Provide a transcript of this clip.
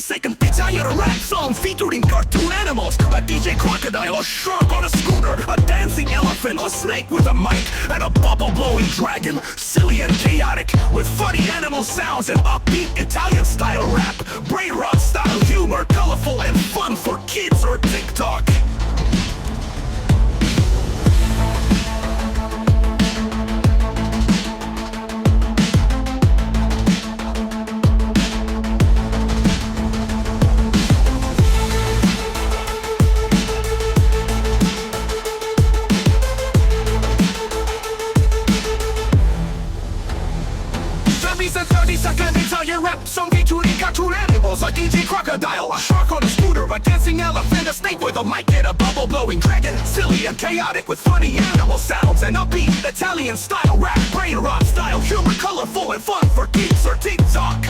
30-second Italian rap song featuring cartoon animals. A DJ crocodile, a shark on a scooter, a dancing elephant, a snake with a mic, and a bubble-blowing dragon. Silly and chaotic, with funny animal sounds and upbeat Italian-style rap. Brainrot style humor, colorful and fun for kids or TikTok. A 30-second Italian rap song featuring cartoon animals. A DJ crocodile, a shark on a scooter, a dancing elephant, a snake with a mic, and a bubble-blowing dragon. Silly and chaotic with funny animal sounds and upbeat Italian-style rap. Brainrot style humor, colorful and fun for kids or TikTok.